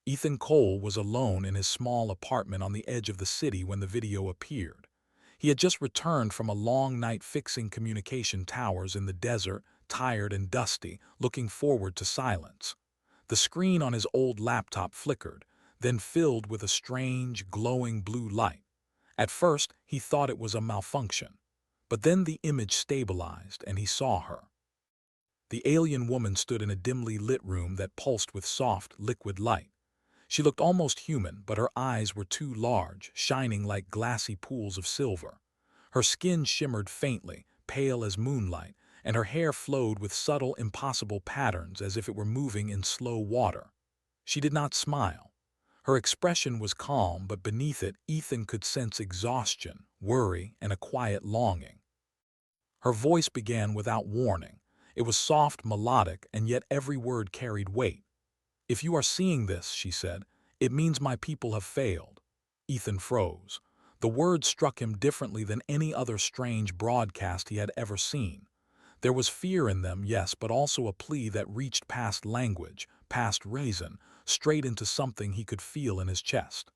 Ethan Cole was alone in his small apartment on the edge of the city when the video appeared. He had just returned from a long night fixing communication towers in the desert, tired and dusty, looking forward to silence. The screen on his old laptop flickered, then filled with a strange, glowing blue light. At first, he thought it was a malfunction. But then the image stabilized and he saw her. The alien woman stood in a dimly lit room that pulsed with soft, liquid light. She looked almost human, but her eyes were too large, shining like glassy pools of silver. Her skin shimmered faintly, pale as moonlight, and her hair flowed with subtle, impossible patterns as if it were moving in slow water. She did not smile. Her expression was calm, but beneath it, Ethan could sense exhaustion, worry, and a quiet longing. Her voice began without warning. It was soft, melodic, and yet every word carried weight. "If you are seeing this," she said, "it means my people have failed." Ethan froze. The words struck him differently than any other strange broadcast he had ever seen. There was fear in them, yes, but also a plea that reached past language, past reason, straight into something he could feel in his chest.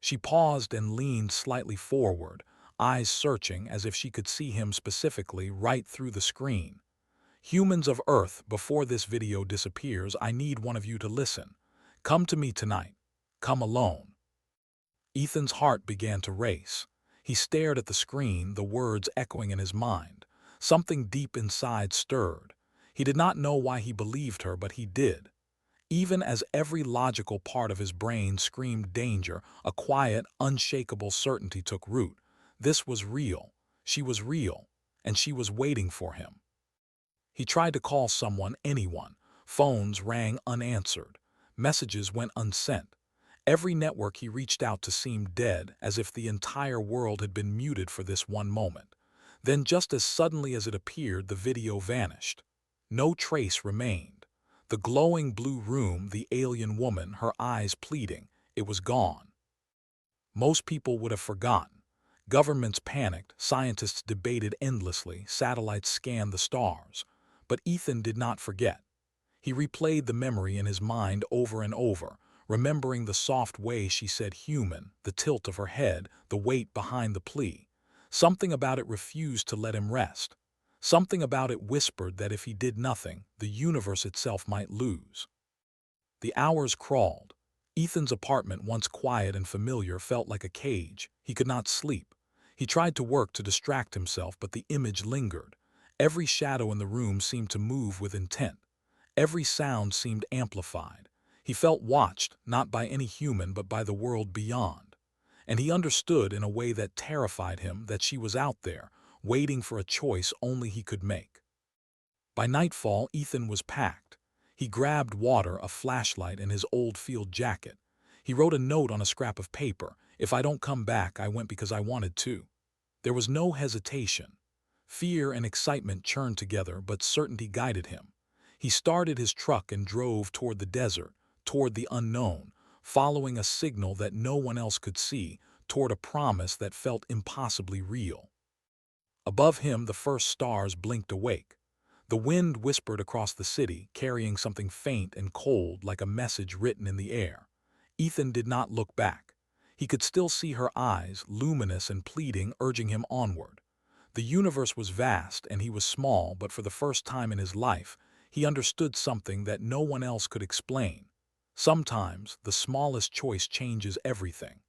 She paused and leaned slightly forward, eyes searching as if she could see him specifically right through the screen. "Humans of Earth, before this video disappears, I need one of you to listen. Come to me tonight. Come alone." Ethan's heart began to race. He stared at the screen, the words echoing in his mind. Something deep inside stirred. He did not know why he believed her, but he did. Even as every logical part of his brain screamed danger, a quiet, unshakable certainty took root. This was real. She was real. And she was waiting for him. He tried to call someone, anyone. Phones rang unanswered. Messages went unsent. Every network he reached out to seemed dead, as if the entire world had been muted for this one moment. Then, just as suddenly as it appeared, the video vanished. No trace remained. The glowing blue room, the alien woman, her eyes pleading, it was gone. Most people would have forgotten. Governments panicked, scientists debated endlessly, satellites scanned the stars. But Ethan did not forget. He replayed the memory in his mind over and over, remembering the soft way she said human, the tilt of her head, the weight behind the plea. Something about it refused to let him rest. Something about it whispered that if he did nothing, the universe itself might lose. The hours crawled. Ethan's apartment, once quiet and familiar, felt like a cage. He could not sleep. He tried to work to distract himself, but the image lingered. Every shadow in the room seemed to move with intent. Every sound seemed amplified. He felt watched, not by any human, but by the world beyond. And he understood in a way that terrified him that she was out there, waiting for a choice only he could make. By nightfall, Ethan was packed. He grabbed water, a flashlight, and his old field jacket. He wrote a note on a scrap of paper. "If I don't come back, I went because I wanted to." There was no hesitation. Fear and excitement churned together, but certainty guided him. He started his truck and drove toward the desert, toward the unknown, following a signal that no one else could see, toward a promise that felt impossibly real. Above him, the first stars blinked awake. The wind whispered across the city, carrying something faint and cold like a message written in the air. Ethan did not look back. He could still see her eyes, luminous and pleading, urging him onward. The universe was vast and he was small, but for the first time in his life, he understood something that no one else could explain. Sometimes, the smallest choice changes everything.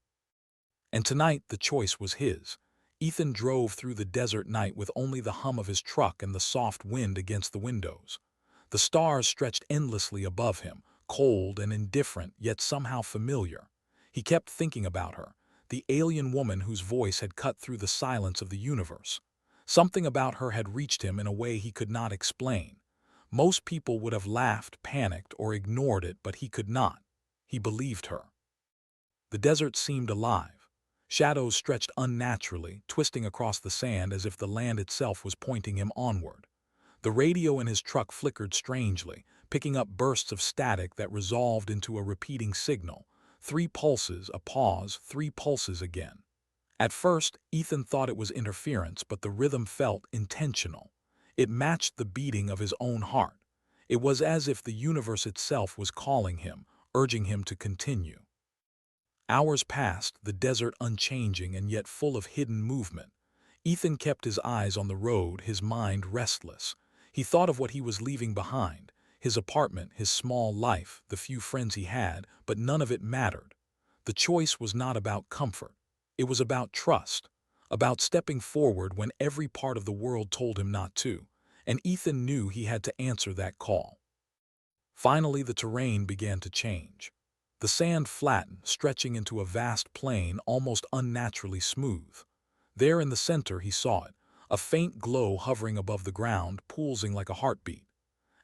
And tonight, the choice was his. Ethan drove through the desert night with only the hum of his truck and the soft wind against the windows. The stars stretched endlessly above him, cold and indifferent, yet somehow familiar. He kept thinking about her, the alien woman whose voice had cut through the silence of the universe. Something about her had reached him in a way he could not explain. Most people would have laughed, panicked, or ignored it, but he could not. He believed her. The desert seemed alive. Shadows stretched unnaturally, twisting across the sand as if the land itself was pointing him onward. The radio in his truck flickered strangely, picking up bursts of static that resolved into a repeating signal. 3 pulses, a pause, 3 pulses again. At first, Ethan thought it was interference, but the rhythm felt intentional. It matched the beating of his own heart. It was as if the universe itself was calling him, urging him to continue. Hours passed, the desert unchanging and yet full of hidden movement. Ethan kept his eyes on the road, his mind restless. He thought of what he was leaving behind, his apartment, his small life, the few friends he had, but none of it mattered. The choice was not about comfort. It was about trust, about stepping forward when every part of the world told him not to, and Ethan knew he had to answer that call. Finally, the terrain began to change. The sand flattened, stretching into a vast plain almost unnaturally smooth. There in the center he saw it, a faint glow hovering above the ground, pulsing like a heartbeat.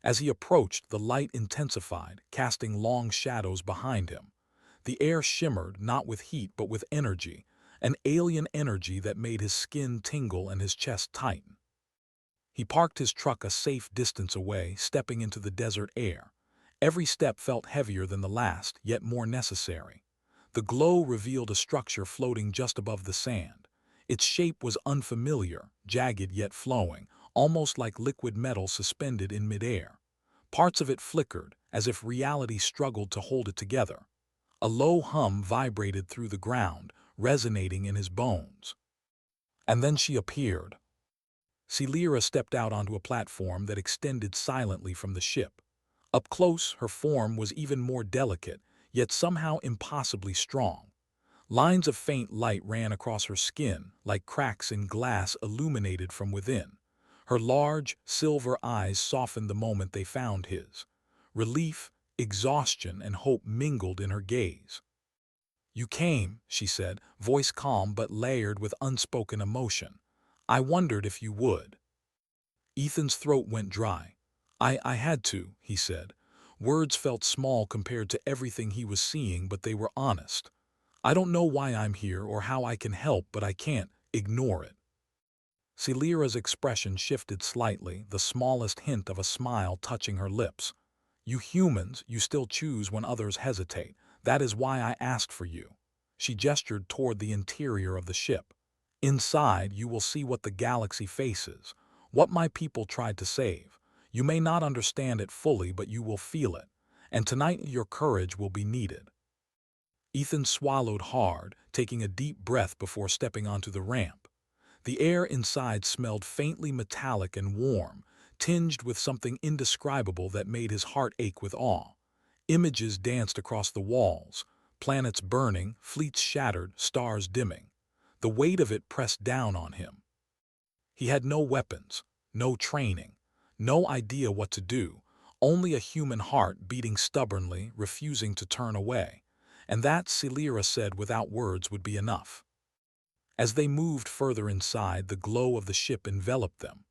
As he approached, the light intensified, casting long shadows behind him. The air shimmered, not with heat but with energy, an alien energy that made his skin tingle and his chest tighten. He parked his truck a safe distance away, stepping into the desert air. Every step felt heavier than the last, yet more necessary. The glow revealed a structure floating just above the sand. Its shape was unfamiliar, jagged yet flowing, almost like liquid metal suspended in midair. Parts of it flickered, as if reality struggled to hold it together. A low hum vibrated through the ground, resonating in his bones. And then she appeared. Celira stepped out onto a platform that extended silently from the ship. Up close, her form was even more delicate, yet somehow impossibly strong. Lines of faint light ran across her skin, like cracks in glass illuminated from within. Her large, silver eyes softened the moment they found his. Relief, exhaustion, and hope mingled in her gaze. "You came," she said, voice calm but layered with unspoken emotion. "I wondered if you would." Ethan's throat went dry. I had to," he said. Words felt small compared to everything he was seeing, but they were honest. "I don't know why I'm here or how I can help, but I can't ignore it." Celira's expression shifted slightly, the smallest hint of a smile touching her lips. "You humans, you still choose when others hesitate. That is why I asked for you." She gestured toward the interior of the ship. "Inside, you will see what the galaxy faces, what my people tried to save. You may not understand it fully, but you will feel it. And tonight your courage will be needed." Ethan swallowed hard, taking a deep breath before stepping onto the ramp. The air inside smelled faintly metallic and warm, tinged with something indescribable that made his heart ache with awe. Images danced across the walls, planets burning, fleets shattered, stars dimming. The weight of it pressed down on him. He had no weapons, no training, no idea what to do, only a human heart beating stubbornly, refusing to turn away. And that, Celira said without words, would be enough. As they moved further inside, the glow of the ship enveloped them.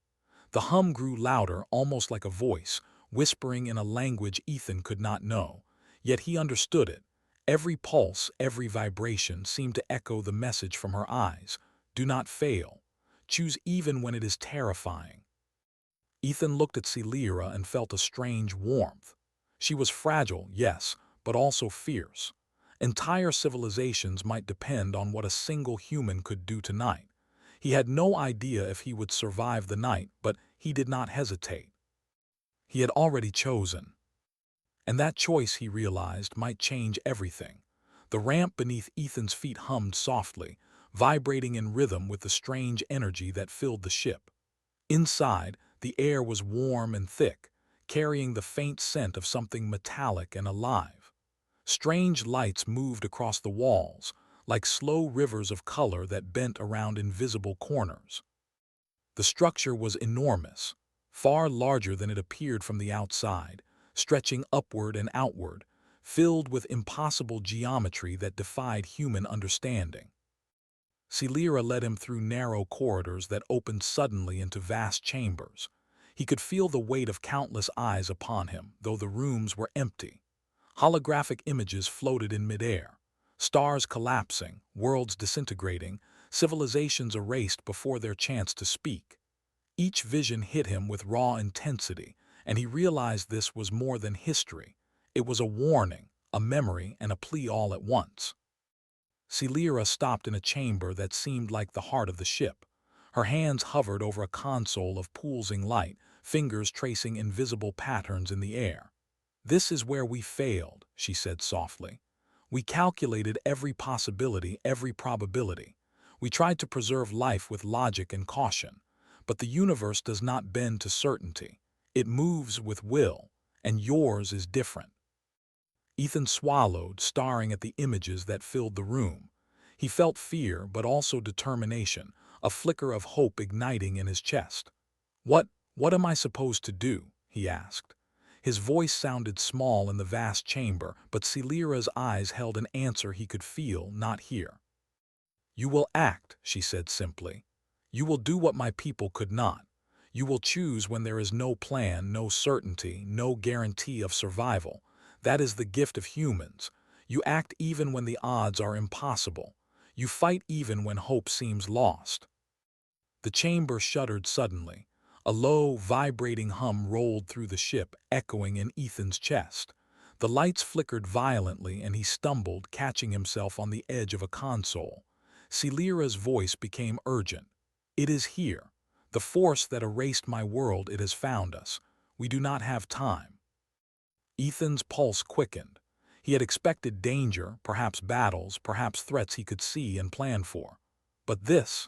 The hum grew louder, almost like a voice, whispering in a language Ethan could not know. Yet he understood it. Every pulse, every vibration seemed to echo the message from her eyes. "Do not fail. Choose even when it is terrifying." Ethan looked at Celira and felt a strange warmth. She was fragile, yes, but also fierce. Entire civilizations might depend on what a single human could do tonight. He had no idea if he would survive the night, but he did not hesitate. He had already chosen. And that choice, he realized, might change everything. The ramp beneath Ethan's feet hummed softly, vibrating in rhythm with the strange energy that filled the ship. Inside, the air was warm and thick, carrying the faint scent of something metallic and alive. Strange lights moved across the walls, like slow rivers of color that bent around invisible corners. The structure was enormous, far larger than it appeared from the outside, stretching upward and outward, filled with impossible geometry that defied human understanding. Celira led him through narrow corridors that opened suddenly into vast chambers. He could feel the weight of countless eyes upon him, though the rooms were empty. Holographic images floated in midair, stars collapsing, worlds disintegrating, civilizations erased before their chance to speak. Each vision hit him with raw intensity, and he realized this was more than history. It was a warning, a memory, and a plea all at once. Celira stopped in a chamber that seemed like the heart of the ship. Her hands hovered over a console of pulsing light, fingers tracing invisible patterns in the air. "This is where we failed," she said softly. "We calculated every possibility, every probability. We tried to preserve life with logic and caution. But the universe does not bend to certainty. It moves with will, and yours is different." Ethan swallowed, staring at the images that filled the room. He felt fear, but also determination, a flicker of hope igniting in his chest. "What, what am I supposed to do?" he asked. His voice sounded small in the vast chamber, but Celira's eyes held an answer he could feel, not hear. "You will act," she said simply. "You will do what my people could not. You will choose when there is no plan, no certainty, no guarantee of survival. That is the gift of humans. You act even when the odds are impossible. You fight even when hope seems lost." The chamber shuddered suddenly. A low, vibrating hum rolled through the ship, echoing in Ethan's chest. The lights flickered violently, and he stumbled, catching himself on the edge of a console. Celira's voice became urgent. "It is here. The force that erased my world, it has found us. We do not have time." Ethan's pulse quickened. He had expected danger, perhaps battles, perhaps threats he could see and plan for. But this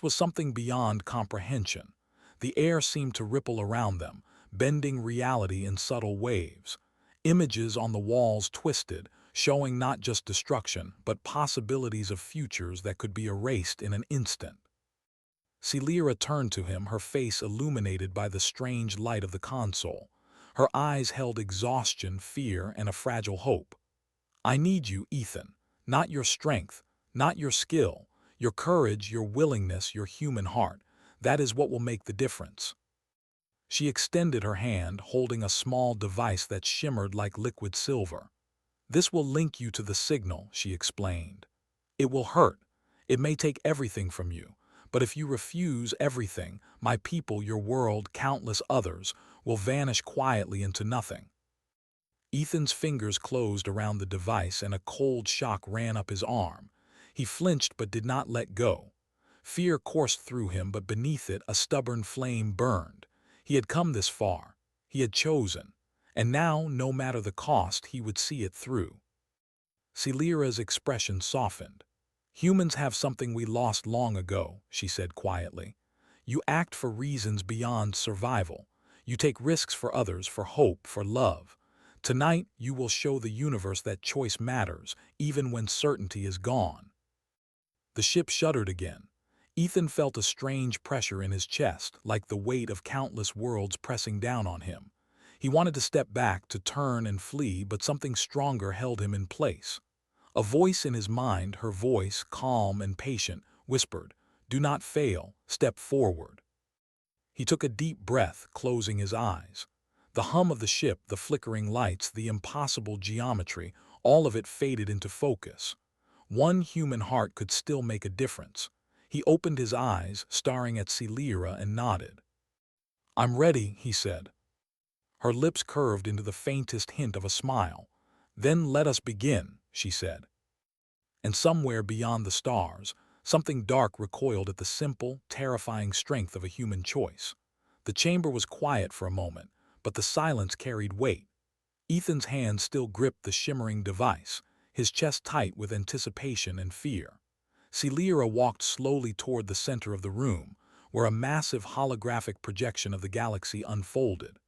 was something beyond comprehension. The air seemed to ripple around them, bending reality in subtle waves. Images on the walls twisted, showing not just destruction, but possibilities of futures that could be erased in an instant. Celira turned to him, her face illuminated by the strange light of the console. Her eyes held exhaustion, fear, and a fragile hope. "I need you, Ethan. Not your strength, not your skill. Your courage, your willingness, your human heart. That is what will make the difference." She extended her hand, holding a small device that shimmered like liquid silver. "This will link you to the signal," she explained. "It will hurt. It may take everything from you. But if you refuse everything, my people, your world, countless others, will vanish quietly into nothing." Ethan's fingers closed around the device, and a cold shock ran up his arm. He flinched but did not let go. Fear coursed through him, but beneath it a stubborn flame burned. He had come this far. He had chosen. And now, no matter the cost, he would see it through. Celira's expression softened. "Humans have something we lost long ago," she said quietly. "You act for reasons beyond survival. You take risks for others, for hope, for love. Tonight, you will show the universe that choice matters, even when certainty is gone." The ship shuddered again. Ethan felt a strange pressure in his chest, like the weight of countless worlds pressing down on him. He wanted to step back, to turn and flee, but something stronger held him in place. A voice in his mind, her voice, calm and patient, whispered, "Do not fail, step forward." He took a deep breath, closing his eyes. The hum of the ship, the flickering lights, the impossible geometry, all of it faded into focus. One human heart could still make a difference. He opened his eyes, staring at Celira, and nodded. "I'm ready," he said. Her lips curved into the faintest hint of a smile. "Then let us begin," she said. And somewhere beyond the stars, something dark recoiled at the simple, terrifying strength of a human choice. The chamber was quiet for a moment, but the silence carried weight. Ethan's hand still gripped the shimmering device, his chest tight with anticipation and fear. Celira walked slowly toward the center of the room, where a massive holographic projection of the galaxy unfolded.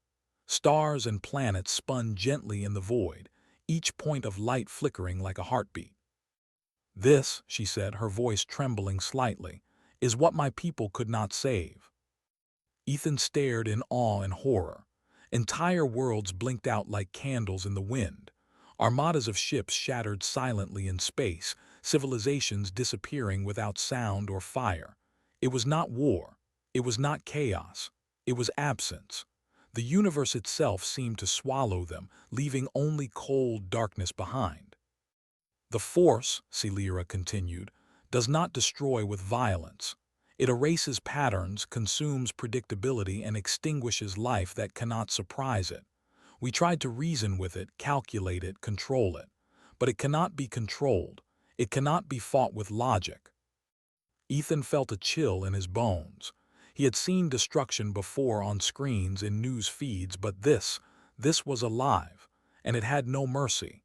Stars and planets spun gently in the void, each point of light flickering like a heartbeat. "This," she said, her voice trembling slightly, "is what my people could not save." Ethan stared in awe and horror. Entire worlds blinked out like candles in the wind. Armadas of ships shattered silently in space, civilizations disappearing without sound or fire. It was not war. It was not chaos. It was absence. The universe itself seemed to swallow them, leaving only cold darkness behind. "The Force," Celira continued, "does not destroy with violence. It erases patterns, consumes predictability, and extinguishes life that cannot surprise it. We tried to reason with it, calculate it, control it. But it cannot be controlled. It cannot be fought with logic." Ethan felt a chill in his bones. He had seen destruction before on screens, in news feeds, but this This was alive, and it had no mercy.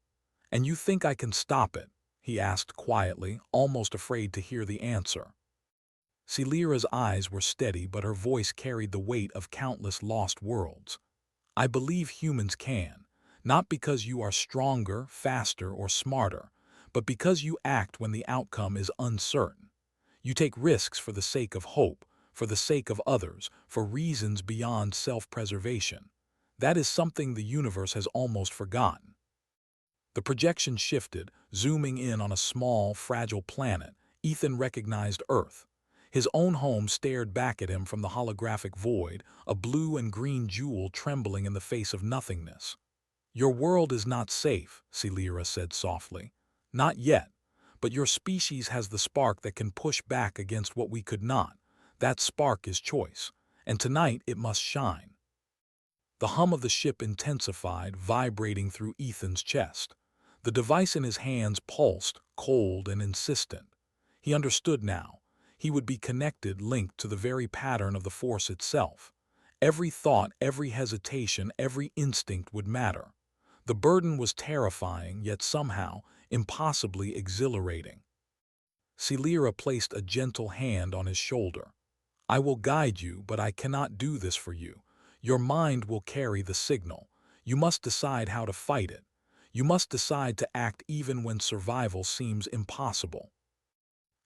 "And you think I can stop it?" he asked quietly, almost afraid to hear the answer. Celira's eyes were steady, but her voice carried the weight of countless lost worlds. "I believe humans can, not because you are stronger, faster, or smarter, but because you act when the outcome is uncertain. You take risks for the sake of hope, for the sake of others, for reasons beyond self-preservation. That is something the universe has almost forgotten." The projection shifted, zooming in on a small, fragile planet. Ethan recognized Earth. His own home stared back at him from the holographic void, a blue and green jewel trembling in the face of nothingness. "Your world is not safe," Celira said softly. "Not yet. But your species has the spark that can push back against what we could not. That spark is choice. And tonight it must shine." The hum of the ship intensified, vibrating through Ethan's chest. The device in his hands pulsed, cold and insistent. He understood now. He would be connected, linked to the very pattern of the force itself. Every thought, every hesitation, every instinct would matter. The burden was terrifying, yet somehow impossibly exhilarating. Celira placed a gentle hand on his shoulder. "I will guide you, but I cannot do this for you. Your mind will carry the signal. You must decide how to fight it. You must decide to act even when survival seems impossible."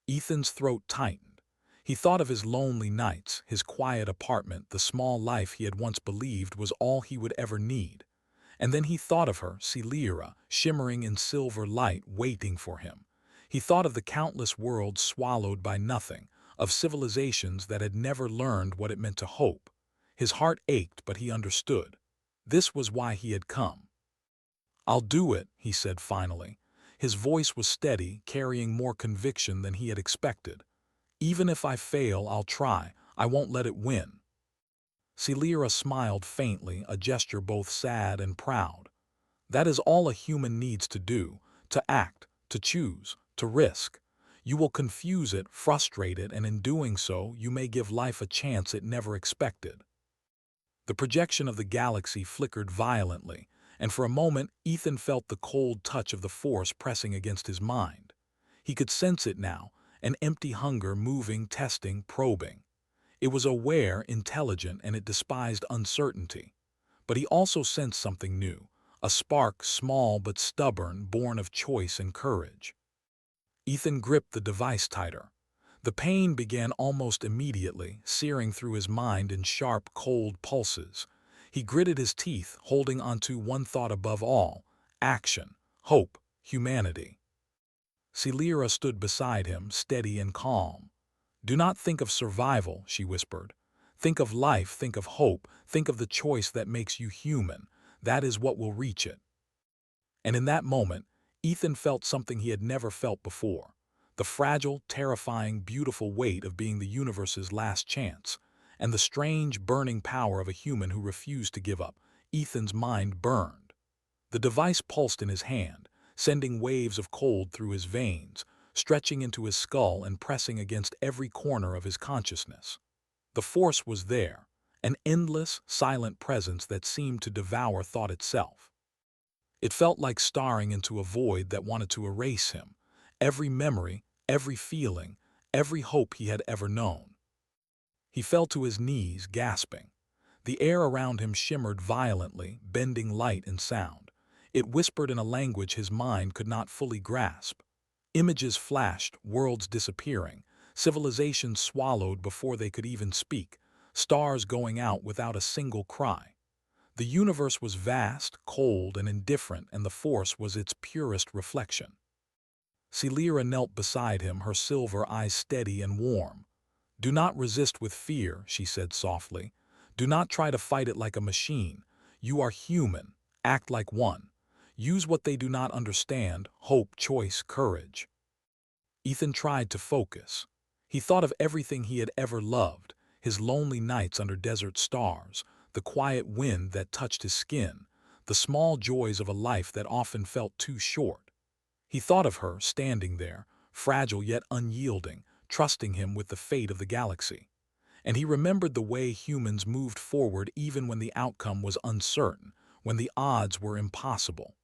Ethan's throat tightened. He thought of his lonely nights, his quiet apartment, the small life he had once believed was all he would ever need. And then he thought of her, Celira, shimmering in silver light, waiting for him. He thought of the countless worlds swallowed by nothing, of civilizations that had never learned what it meant to hope. His heart ached, but he understood. This was why he had come. "I'll do it," he said finally. His voice was steady, carrying more conviction than he had expected. "Even if I fail, I'll try. I won't let it win." Celira smiled faintly, a gesture both sad and proud. "That is all a human needs to do, to act, to choose, to risk. You will confuse it, frustrate it, and in doing so, you may give life a chance it never expected." The projection of the galaxy flickered violently, and for a moment Ethan felt the cold touch of the force pressing against his mind. He could sense it now, an empty hunger moving, testing, probing. It was aware, intelligent, and it despised uncertainty. But he also sensed something new, a spark, small but stubborn, born of choice and courage. Ethan gripped the device tighter. The pain began almost immediately, searing through his mind in sharp, cold pulses. He gritted his teeth, holding onto one thought above all: action, hope, humanity. Celira stood beside him, steady and calm. "Do not think of survival," she whispered. "Think of life, think of hope, think of the choice that makes you human. That is what will reach it." And in that moment, Ethan felt something he had never felt before. The fragile, terrifying, beautiful weight of being the universe's last chance, and the strange, burning power of a human who refused to give up. Ethan's mind burned. The device pulsed in his hand, sending waves of cold through his veins, stretching into his skull and pressing against every corner of his consciousness. The force was there, an endless, silent presence that seemed to devour thought itself. It felt like staring into a void that wanted to erase him, every memory, every feeling, every hope he had ever known. He fell to his knees, gasping. The air around him shimmered violently, bending light and sound. It whispered in a language his mind could not fully grasp. Images flashed, worlds disappearing, civilizations swallowed before they could even speak, stars going out without a single cry. The universe was vast, cold, and indifferent, and the force was its purest reflection. Celira knelt beside him, her silver eyes steady and warm. "Do not resist with fear," she said softly. "Do not try to fight it like a machine. You are human. Act like one. Use what they do not understand: hope, choice, courage." Ethan tried to focus. He thought of everything he had ever loved, his lonely nights under desert stars, the quiet wind that touched his skin, the small joys of a life that often felt too short. He thought of her, standing there, fragile yet unyielding, trusting him with the fate of the galaxy. And he remembered the way humans moved forward even when the outcome was uncertain, when the odds were impossible.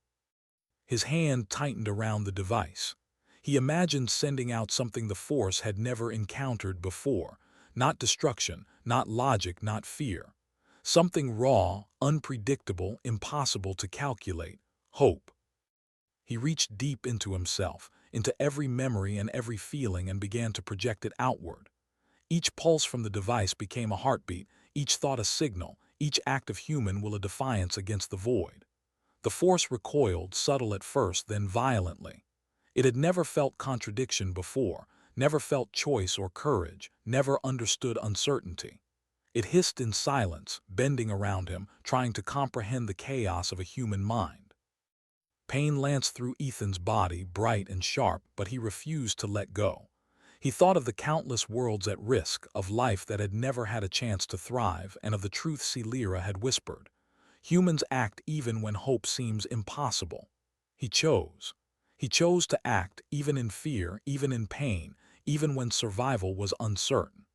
His hand tightened around the device. He imagined sending out something the Force had never encountered before, not destruction, not logic, not fear. Something raw, unpredictable, impossible to calculate. Hope. He reached deep into himself, into every memory and every feeling, and began to project it outward. Each pulse from the device became a heartbeat, each thought a signal, each act of human will a defiance against the void. The Force recoiled, subtle at first, then violently. It had never felt contradiction before, never felt choice or courage, never understood uncertainty. It hissed in silence, bending around him, trying to comprehend the chaos of a human mind. Pain lanced through Ethan's body, bright and sharp, but he refused to let go. He thought of the countless worlds at risk, of life that had never had a chance to thrive, and of the truth Celera had whispered. Humans act even when hope seems impossible. He chose. He chose to act even in fear, even in pain, even when survival was uncertain.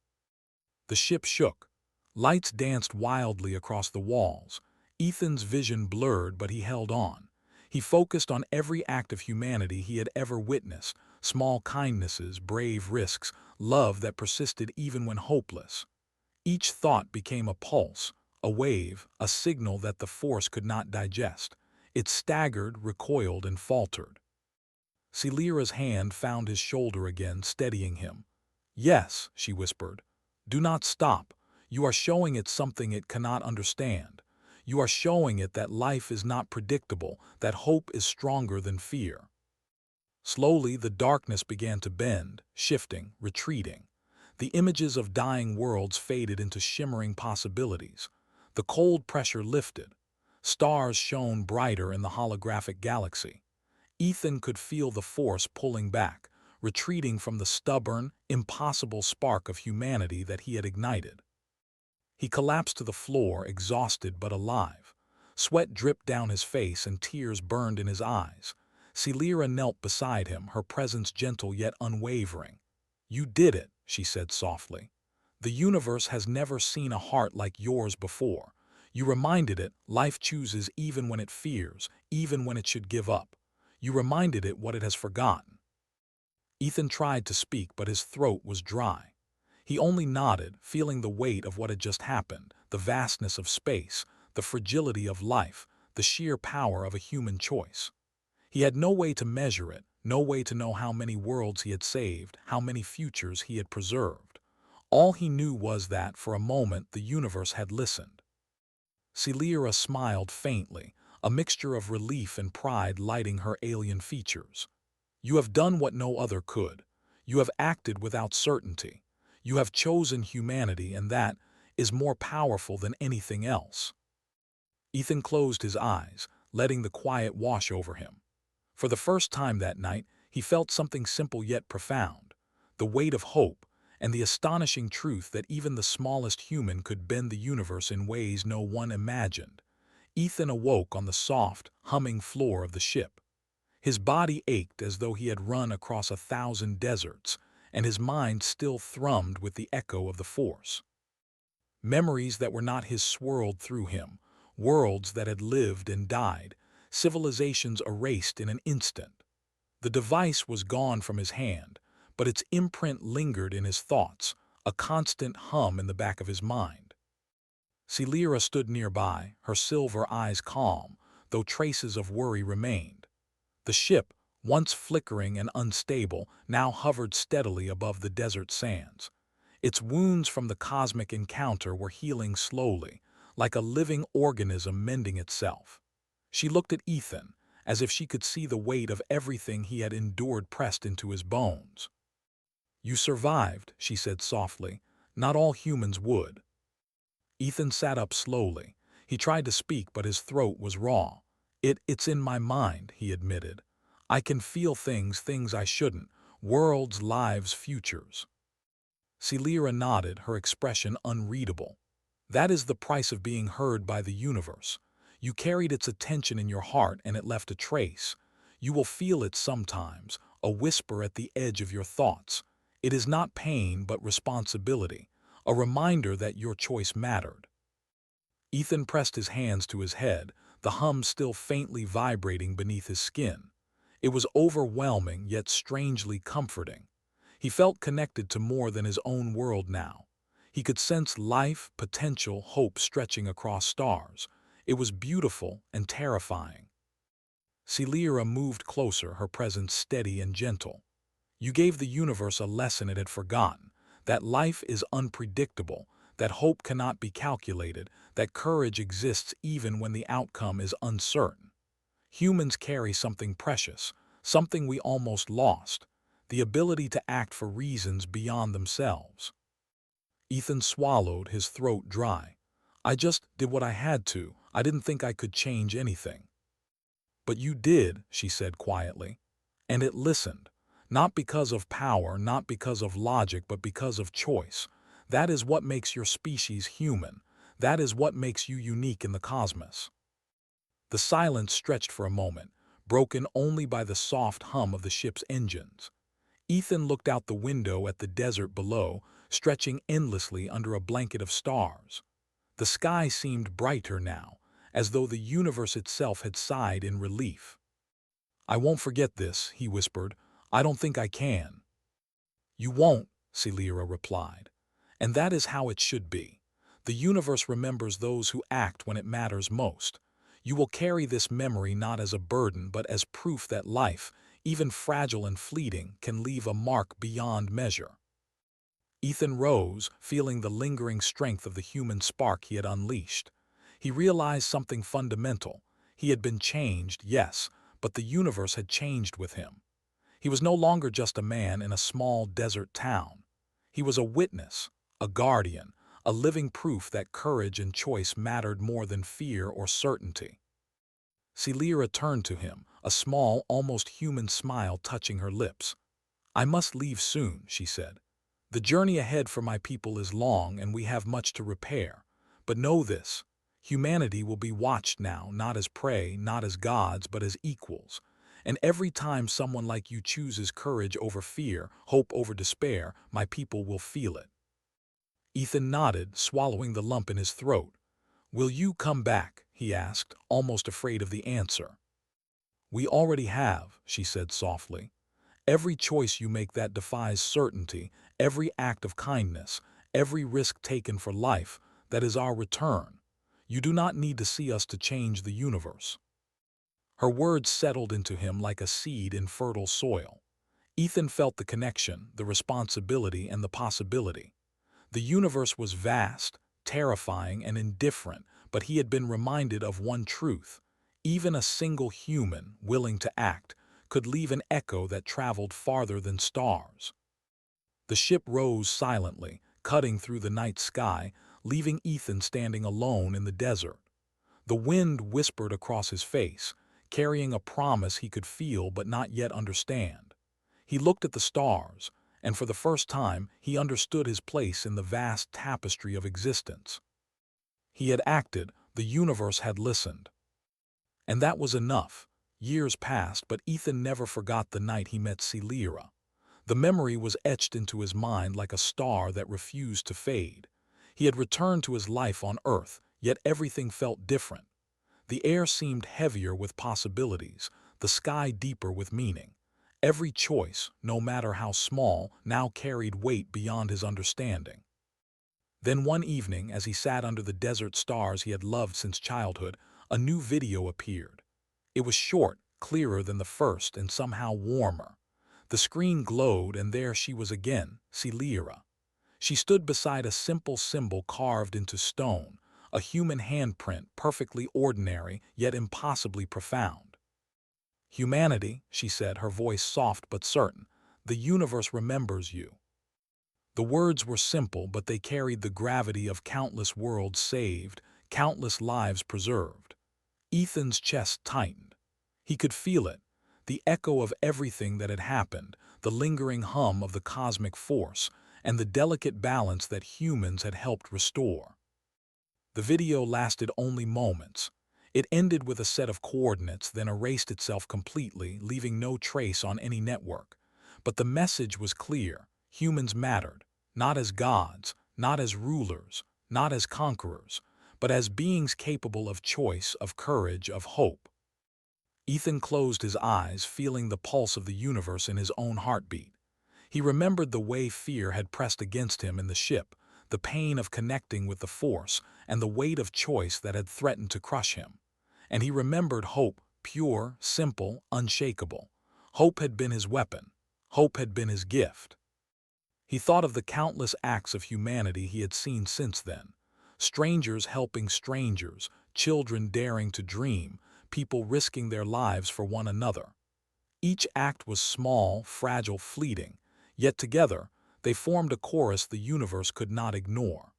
The ship shook. Lights danced wildly across the walls. Ethan's vision blurred, but he held on. He focused on every act of humanity he had ever witnessed, small kindnesses, brave risks, love that persisted even when hopeless. Each thought became a pulse, a wave, a signal that the Force could not digest. It staggered, recoiled, and faltered. Celera's hand found his shoulder again, steadying him. "Yes," she whispered. "Do not stop. You are showing it something it cannot understand. You are showing it that life is not predictable, that hope is stronger than fear." Slowly, the darkness began to bend, shifting, retreating. The images of dying worlds faded into shimmering possibilities. The cold pressure lifted. Stars shone brighter in the holographic galaxy. Ethan could feel the Force pulling back, retreating from the stubborn, impossible spark of humanity that he had ignited. He collapsed to the floor, exhausted but alive. Sweat dripped down his face and tears burned in his eyes. Celera knelt beside him, her presence gentle yet unwavering. "You did it," she said softly. "The universe has never seen a heart like yours before. You reminded it life chooses even when it fears, even when it should give up. You reminded it what it has forgotten." Ethan tried to speak, but his throat was dry. He only nodded, feeling the weight of what had just happened, the vastness of space, the fragility of life, the sheer power of a human choice. He had no way to measure it, no way to know how many worlds he had saved, how many futures he had preserved. All he knew was that, for a moment, the universe had listened. Celera smiled faintly, a mixture of relief and pride lighting her alien features. "You have done what no other could. You have acted without certainty. You have chosen humanity, and that is more powerful than anything else." Ethan closed his eyes, letting the quiet wash over him. For the first time that night, he felt something simple yet profound, the weight of hope, and the astonishing truth that even the smallest human could bend the universe in ways no one imagined. Ethan awoke on the soft, humming floor of the ship. His body ached as though he had run across 1,000 deserts, and his mind still thrummed with the echo of the Force. Memories that were not his swirled through him, worlds that had lived and died, civilizations erased in an instant. The device was gone from his hand, but its imprint lingered in his thoughts, a constant hum in the back of his mind. Celera stood nearby, her silver eyes calm, though traces of worry remained. The ship, once flickering and unstable, now hovered steadily above the desert sands. Its wounds from the cosmic encounter were healing slowly, like a living organism mending itself. She looked at Ethan, as if she could see the weight of everything he had endured pressed into his bones. "You survived," she said softly. "Not all humans would." Ethan sat up slowly. He tried to speak, but his throat was raw. It's in my mind," he admitted. "I can feel things I shouldn't. Worlds, lives, futures." Celera nodded, her expression unreadable. "That is the price of being heard by the universe. You carried its attention in your heart and it left a trace. You will feel it sometimes, a whisper at the edge of your thoughts. It is not pain but responsibility, a reminder that your choice mattered." Ethan pressed his hands to his head, the hum still faintly vibrating beneath his skin. It was overwhelming yet strangely comforting. He felt connected to more than his own world now. He could sense life, potential, hope stretching across stars. It was beautiful and terrifying. Celira moved closer, her presence steady and gentle. You gave the universe a lesson it had forgotten, that life is unpredictable, that hope cannot be calculated, that courage exists even when the outcome is uncertain. Humans carry something precious, something we almost lost, the ability to act for reasons beyond themselves. Ethan swallowed, his throat dry. I just did what I had to. I didn't think I could change anything. But you did, she said quietly. And it listened. Not because of power, not because of logic, but because of choice. That is what makes your species human. That is what makes you unique in the cosmos. The silence stretched for a moment, broken only by the soft hum of the ship's engines. Ethan looked out the window at the desert below, stretching endlessly under a blanket of stars. The sky seemed brighter now, as though the universe itself had sighed in relief. I won't forget this, he whispered. I don't think I can. You won't, Celira replied. And that is how it should be. The universe remembers those who act when it matters most. You will carry this memory not as a burden, but as proof that life, even fragile and fleeting, can leave a mark beyond measure. Ethan rose, feeling the lingering strength of the human spark he had unleashed. He realized something fundamental. He had been changed, yes, but the universe had changed with him. He was no longer just a man in a small desert town. He was a witness, a guardian, a living proof that courage and choice mattered more than fear or certainty. Celira turned to him, a small, almost human smile touching her lips. I must leave soon, she said. The journey ahead for my people is long and we have much to repair. But know this, humanity will be watched now, not as prey, not as gods, but as equals. And every time someone like you chooses courage over fear, hope over despair, my people will feel it. Ethan nodded, swallowing the lump in his throat. Will you come back? He asked, almost afraid of the answer. We already have, she said softly. Every choice you make that defies certainty, every act of kindness, every risk taken for life, that is our return. You do not need to see us to change the universe. Her words settled into him like a seed in fertile soil. Ethan felt the connection, the responsibility, and the possibility. The universe was vast, terrifying, and indifferent, but he had been reminded of one truth. Even a single human, willing to act, could leave an echo that traveled farther than stars. The ship rose silently, cutting through the night sky, leaving Ethan standing alone in the desert. The wind whispered across his face, carrying a promise he could feel but not yet understand. He looked at the stars, and for the first time he understood his place in the vast tapestry of existence. He had acted, the universe had listened. And that was enough. Years passed, but Ethan never forgot the night he met Celira. The memory was etched into his mind like a star that refused to fade. He had returned to his life on Earth, yet everything felt different. The air seemed heavier with possibilities, the sky deeper with meaning. Every choice, no matter how small, now carried weight beyond his understanding. Then one evening, as he sat under the desert stars he had loved since childhood, a new video appeared. It was short, clearer than the first, and somehow warmer. The screen glowed, and there she was again, Celira. She stood beside a simple symbol carved into stone, a human handprint, perfectly ordinary, yet impossibly profound. Humanity, she said, her voice soft but certain, the universe remembers you. The words were simple, but they carried the gravity of countless worlds saved, countless lives preserved. Ethan's chest tightened. He could feel it, the echo of everything that had happened, the lingering hum of the cosmic force, and the delicate balance that humans had helped restore. The video lasted only moments. It ended with a set of coordinates, then erased itself completely, leaving no trace on any network. But the message was clear. Humans mattered, not as gods, not as rulers, not as conquerors, but as beings capable of choice, of courage, of hope. Ethan closed his eyes, feeling the pulse of the universe in his own heartbeat. He remembered the way fear had pressed against him in the ship, the pain of connecting with the Force, and the weight of choice that had threatened to crush him. And he remembered hope, pure, simple, unshakable. Hope had been his weapon. Hope had been his gift. He thought of the countless acts of humanity he had seen since then. Strangers helping strangers, children daring to dream, people risking their lives for one another. Each act was small, fragile, fleeting, yet together they formed a chorus the universe could not ignore.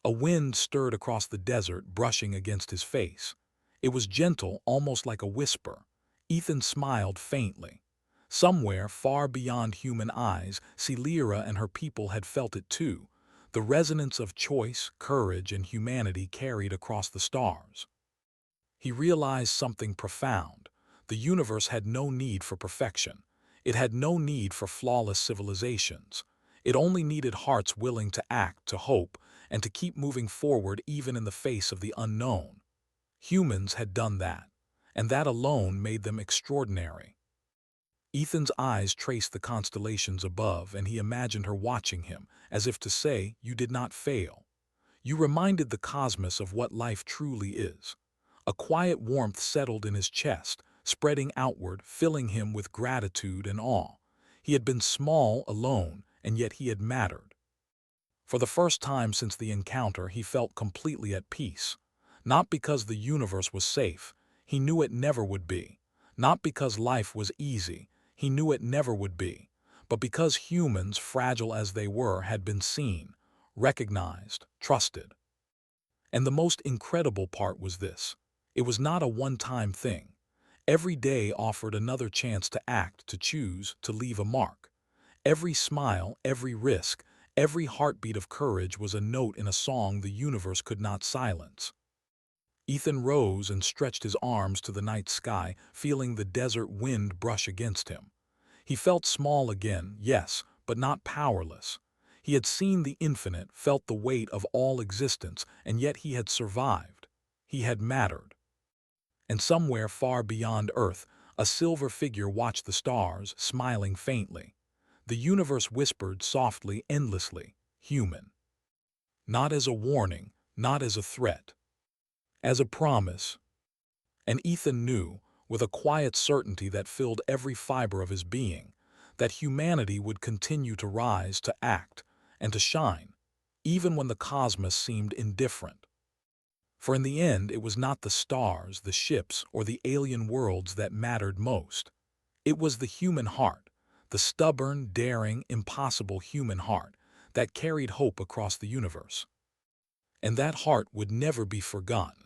A wind stirred across the desert, brushing against his face. It was gentle, almost like a whisper. Ethan smiled faintly. Somewhere, far beyond human eyes, Celera and her people had felt it too, the resonance of choice, courage, and humanity carried across the stars. He realized something profound. The universe had no need for perfection. It had no need for flawless civilizations. It only needed hearts willing to act, to hope, and to keep moving forward even in the face of the unknown. Humans had done that, and that alone made them extraordinary. Ethan's eyes traced the constellations above, and he imagined her watching him, as if to say, "You did not fail. You reminded the cosmos of what life truly is." A quiet warmth settled in his chest, spreading outward, filling him with gratitude and awe. He had been small, alone, and yet he had mattered. For the first time since the encounter, he felt completely at peace. Not because the universe was safe, he knew it never would be. Not because life was easy, he knew it never would be. But because humans, fragile as they were, had been seen, recognized, trusted. And the most incredible part was this. It was not a one-time thing. Every day offered another chance to act, to choose, to leave a mark. Every smile, every risk, every heartbeat of courage was a note in a song the universe could not silence. Ethan rose and stretched his arms to the night sky, feeling the desert wind brush against him. He felt small again, yes, but not powerless. He had seen the infinite, felt the weight of all existence, and yet he had survived. He had mattered. And somewhere far beyond Earth, a silver figure watched the stars, smiling faintly. The universe whispered softly, endlessly, "Human." Not as a warning, not as a threat. As a promise. And Ethan knew, with a quiet certainty that filled every fiber of his being, that humanity would continue to rise, to act, and to shine, even when the cosmos seemed indifferent. For in the end, it was not the stars, the ships, or the alien worlds that mattered most. It was the human heart, the stubborn, daring, impossible human heart, that carried hope across the universe. And that heart would never be forgotten.